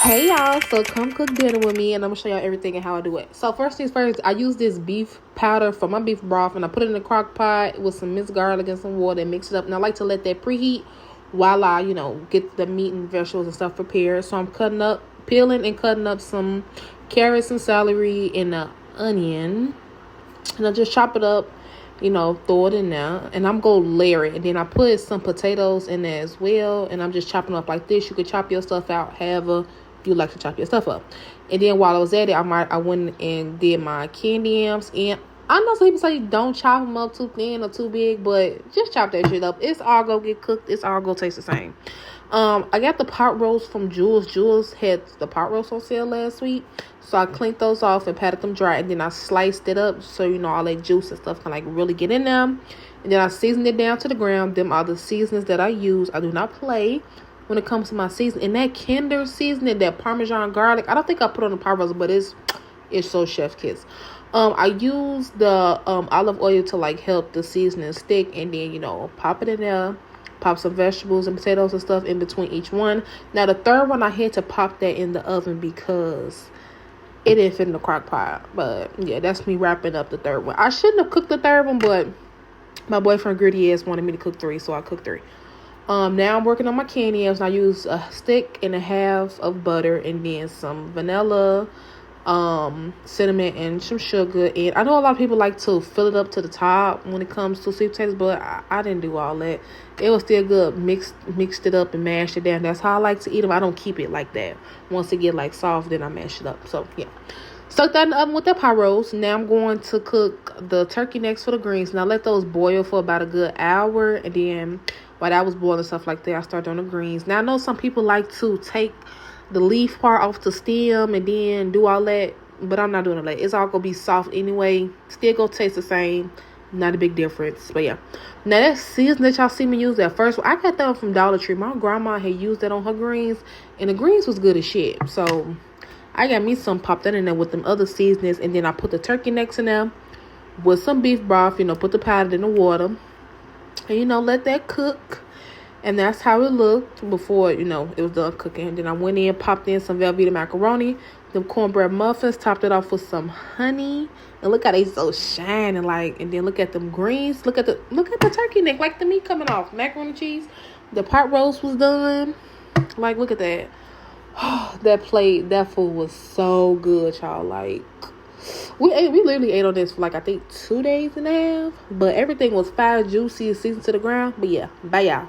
Hey y'all, so come cook dinner with me and I'm gonna show y'all everything and how I do it. So first things first, I use this beef powder for my beef broth and I put it in a crock pot with some minced garlic and some water and mix it up. And I like to let that preheat while I, get the meat and vegetables and stuff prepared. So I'm peeling and cutting up some carrots and celery and an onion. And I just chop it up, throw it in there. And I'm going to layer it. And then I put some potatoes in there as well. And I'm just chopping up like this. You could chop your stuff out however you like to chop your stuff up. And then while I was at it, I went and did my candy yams. And I know some people say don't chop them up too thin or too big, but just chop that shit up. It's all gonna get cooked. It's all gonna taste the same. I got the pot roast from Jules. Jules had the pot roast on sale last week. So I cleaned those off and patted them dry. And then I sliced it up so, all that juice and stuff can, really get in them. And then I seasoned it down to the ground. Them are the seasonings that I use. I do not play when it comes to my seasoning. And that Kinder seasoning, that Parmesan garlic, I don't think I put on the pot roast, but it's so chef kiss. I use the olive oil to, help the seasoning stick. And then, pop it in there. Pop some vegetables and potatoes and stuff in between each one. Now, the third one, I had to pop that in the oven because it didn't fit in the crock pot. But, yeah, that's me wrapping up the third one. I shouldn't have cooked the third one, but my boyfriend, Gritty ass, wanted me to cook 3, so I cooked 3. Now I'm working on my candy yams. I use a stick and a half of butter and then some vanilla, cinnamon and some sugar. And I know a lot of people like to fill it up to the top when it comes to sweet potatoes, but I didn't do all that. It was still good. Mixed it up and mashed it down. That's how I like to eat them. I don't keep it like that. Once it get soft, then I mash it up. So yeah, stuck that in the oven with that pot roast. Now I'm going to cook the turkey necks for the greens. Now let those boil for about a good hour, and then while that was boiling stuff like that, I started on the greens. Now I know some people like to take the leaf part off the stem and then do all that, but I'm not doing all that. It's all gonna be soft anyway. Still gonna taste the same. Not a big difference. But yeah. Now that season that y'all see me use, that first one, I got that one from Dollar Tree. My grandma had used that on her greens, and the greens was good as shit. So I got me some, popped that in there with them other seasonings, and then I put the turkey necks in there with some beef broth, put the powder in the water. And, let that cook. And that's how it looked before, it was done cooking. And then I went in, popped in some Velveeta macaroni, them cornbread muffins, topped it off with some honey. And look how they so shining, and then look at them greens. Look at the turkey neck, the meat coming off. Macaroni and cheese. The pot roast was done. Look at that. That food was so good, y'all. We literally ate on this for I think 2 days and a half. But everything was fire, juicy, and seasoned to the ground. But yeah, bye y'all.